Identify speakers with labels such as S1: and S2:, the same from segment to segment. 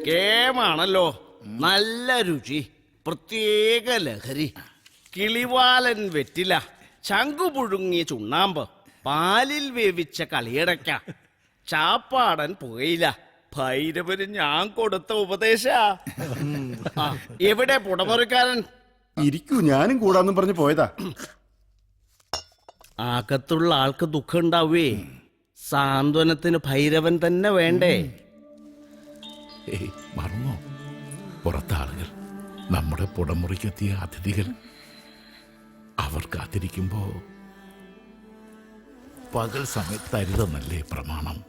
S1: കേമാണല്ലോ, നല്ല രുചി, പ്രത്യേക ലഹരി. കിളിവാലൻ വെറ്റില, ചങ്കു പുഴുങ്ങിയ ചുണ്ണാമ്പ്, പാലിൽ വേവിച്ച കളിയടയ്ക്ക, ചാപ്പാടൻ പുകയില. ഭൈരവന് ഞാൻ കൊടുത്ത ഉപദേശ. എവിടെ പുടമുറിക്കാരൻ?
S2: ഇരിക്കൂ, ഞാനും കൂടാന്നും പറഞ്ഞു പോയതാ.
S1: അകത്തുള്ള ആൾക്ക് ദുഃഖം ഉണ്ടാവേ, സാന്ത്വനത്തിന് ഭൈരവൻ തന്നെ വേണ്ടേ?
S3: മറന്നോ, പുറത്താളുകൾ, നമ്മുടെ പുടമുറിക്കെത്തിയ അതിഥികൾ. അവർ കാത്തിരിക്കുമ്പോ പകൽ സമയത്തരുതെന്നല്ലേ പ്രമാണം?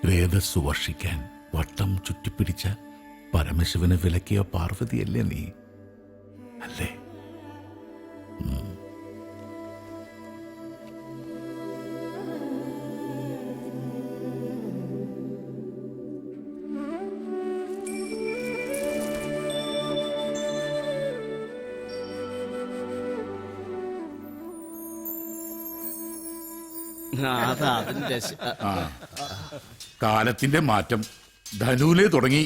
S3: വേദസ്സു വർഷിക്കാൻ വട്ടം ചുറ്റിപ്പിടിച്ച പരമശിവന് വിലക്കിയ പാർവതിയല്ലേ നീ? അല്ലേ? കാലത്തിന്റെ മാറ്റം ധനുവിലെ തുടങ്ങി.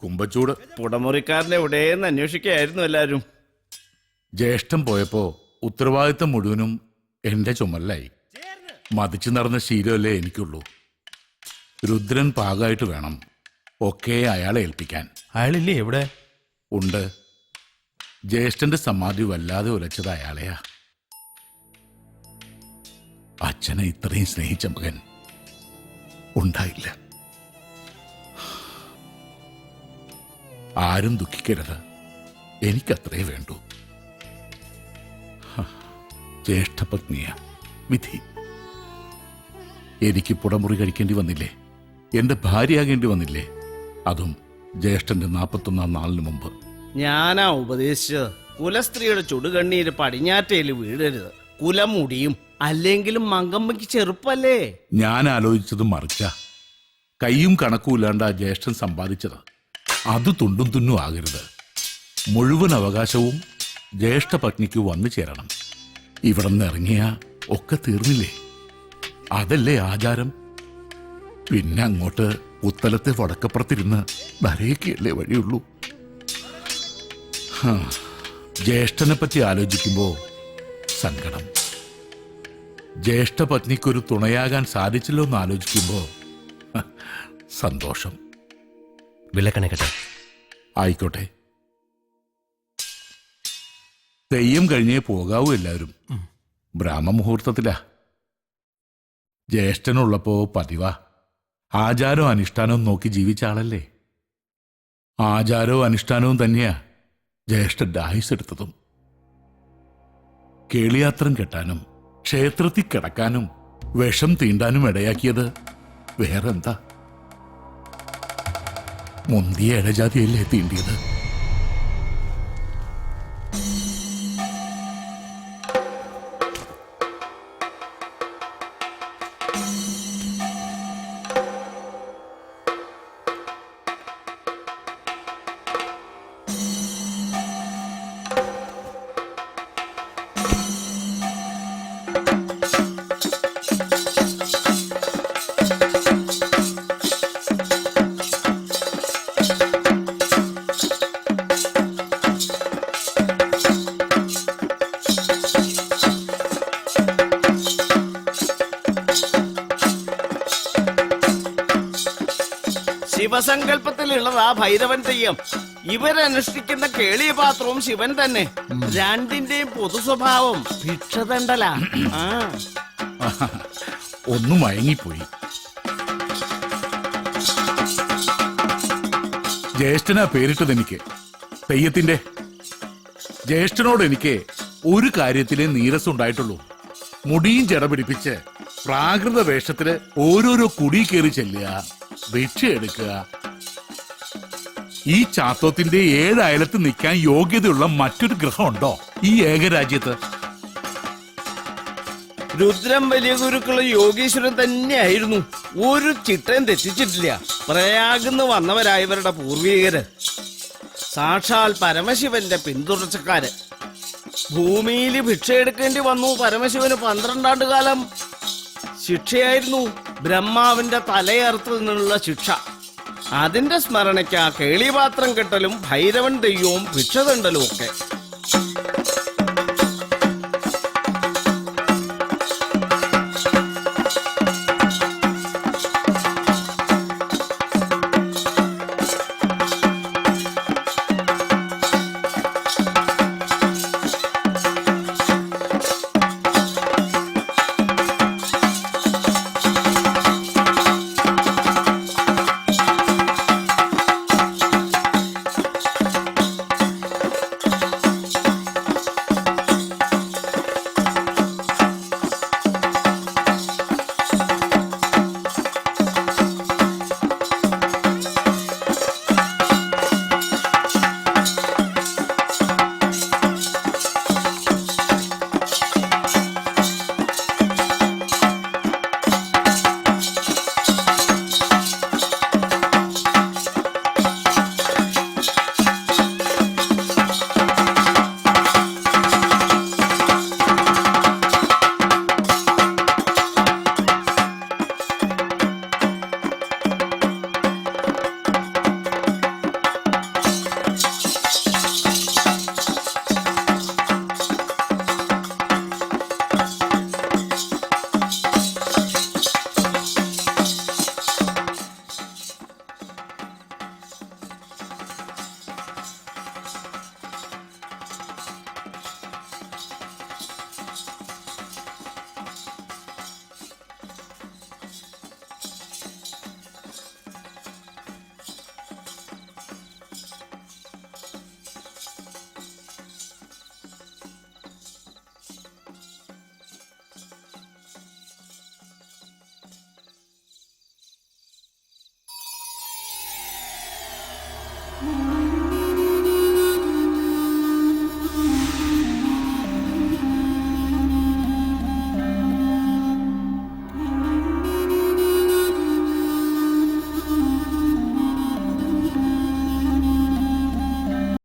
S3: കുമ്പച്ചൂട്.
S1: പുടമുറിക്കാരനെ എവിടെയെന്ന് അന്വേഷിക്കുകയായിരുന്നു എല്ലാരും.
S3: ജ്യേഷ്ഠം പോയപ്പോ ഉത്തരവാദിത്തം മുഴുവനും എന്റെ ചുമലിലായി. മതിച്ചു നടന്ന ശീലമല്ലേ എനിക്കുള്ളൂ. രുദ്രൻ പാകമായിട്ട് വേണം ഒക്കെ അയാളെ ഏൽപ്പിക്കാൻ.
S4: അയാളില്ലേ എവിടെ?
S3: ഉണ്ട്. ജ്യേഷ്ഠന്റെ സമാധി വല്ലാതെ ഉലച്ചത് അയാളെയാ. അച്ഛനെ ഇത്രയും സ്നേഹിച്ച മകൻ ഉണ്ടായില്ല. ആരും ദുഃഖിക്കരുത്, എനിക്കത്രേ വേണ്ടൂ. ജ്യേഷ്ഠപത്നിയ വിധി. എനിക്ക് പുടമുറി കഴിക്കേണ്ടി വന്നില്ലേ? എന്റെ ഭാര്യയാകേണ്ടി വന്നില്ലേ? അതും ജ്യേഷ്ഠന്റെ 41-ാം നാളിന് മുമ്പ്.
S1: ഞാനാ ഉപദേശിച്ചത്, കുലസ്ത്രീയുടെ ചുടുകണ്ണീര് പടിഞ്ഞാറ്റയിൽ വീഴരുത്. കുലം മുടിയും, അല്ലെങ്കിലും മങ്കമ്മയ്ക്ക് ചെറുപ്പല്ലേ.
S3: ഞാൻ ആലോചിച്ചത് മറിച്ച. കയ്യും കണക്കുമില്ലാണ്ട് ആ ജ്യേഷ്ഠൻ സമ്പാദിച്ചത്. അത് തുണ്ടും തുന്നും ആകരുത്. മുഴുവൻ അവകാശവും ജ്യേഷ്ഠപത്നിക്ക് വന്നു ചേരണം. ഇവിടെ നിന്ന് ഇറങ്ങിയ ഒക്കെ തീർന്നില്ലേ? അതല്ലേ ആചാരം. പിന്നെ അങ്ങോട്ട് പുത്തലത്തെ വടക്കപ്പുറത്തിരുന്ന് നരയ്ക്കല്ലേ വഴിയുള്ളൂ. ജ്യേഷ്ഠനെ പറ്റി ആലോചിക്കുമ്പോ സങ്കടം. ജ്യേഷ്ഠപത്നിക്കൊരു തുണയാകാൻ സാധിച്ചല്ലോ എന്ന് ആലോചിക്കുമ്പോ സന്തോഷം.
S4: വിലക്കണക്കട്ടെ.
S3: ആയിക്കോട്ടെ. തെയ്യം കഴിഞ്ഞേ പോകാവൂ എല്ലാവരും. ബ്രാഹ്മമുഹൂർത്തത്തിലാ. ജ്യേഷ്ഠനുള്ളപ്പോ പതിവാ. ആചാരവും അനുഷ്ഠാനവും നോക്കി ജീവിച്ച ആളല്ലേ. ആചാരവും അനുഷ്ഠാനവും തന്നെയാ ജ്യേഷ്ഠന്റെ ആയുസ്സെടുത്തതും. കേളിയാത്രം കെട്ടാനും ക്ഷേത്രത്തിൽ കിടക്കാനും വിഷം തീണ്ടാനും ഇടയാക്കിയത് വേറെന്താ? മുന്തിയ ഇടജാതിയല്ലേ തീണ്ടിയത്.
S1: ശിവസങ്കല്പത്തിലുള്ളതാ ഭൈരവൻ തെയ്യം. ഇവരനുഷ്ഠിക്കുന്ന കേളിപാത്രവും ശിവൻ തന്നെ. രണ്ടിന്റെയും പൊതു സ്വഭാവം ഭിക്ഷതണ്ടല.
S3: ഒന്നു മയങ്ങിപ്പോയി. ജ്യേഷ്ഠനാ പേരിട്ടത് എനിക്ക്, തെയ്യത്തിന്റെ. ജ്യേഷ്ഠനോട് എനിക്ക് ഒരു കാര്യത്തിലെ നീരസുണ്ടായിട്ടുള്ളൂ. മുടിയും ജട പിടിപ്പിച്ച് പ്രാകൃത വേഷത്തില് ഓരോരോ കുടി കയറി ചെല്ലുക, ഭിക്ഷ എടുക്കുക. ഈ ചാത്തോത്തിന്റെ 7 അയലത്ത് നിൽക്കാൻ യോഗ്യതയുള്ള മറ്റൊരു ഗ്രഹമുണ്ടോ ഈ ഏകരാജ്യത്ത്?
S1: രുദ്രം വലിയ ഗുരുക്കളും യോഗീശ്വരൻ തന്നെയായിരുന്നു. ഒരു ചിട്ടയും തെറ്റിച്ചിട്ടില്ല. പ്രയാഗെന്ന് വന്നവരായവരുടെ പൂർവീകര്. സാക്ഷാൽ പരമശിവന്റെ പിന്തുടർച്ചക്കാര്. ഭൂമിയിൽ ഭിക്ഷയെടുക്കേണ്ടി വന്നു പരമശിവന് 12 ആണ്ടുകാലം. ശിക്ഷയായിരുന്നു ബ്രഹ്മാവിന്റെ തലയറുത്തു നിന്നുള്ള ശിക്ഷ. അതിന്റെ സ്മരണയ്ക്ക് ആ കേളിപാത്രം കെട്ടലും ഭൈരവൻ തെയ്യവും ഭിക്ഷതണ്ടലും ഒക്കെ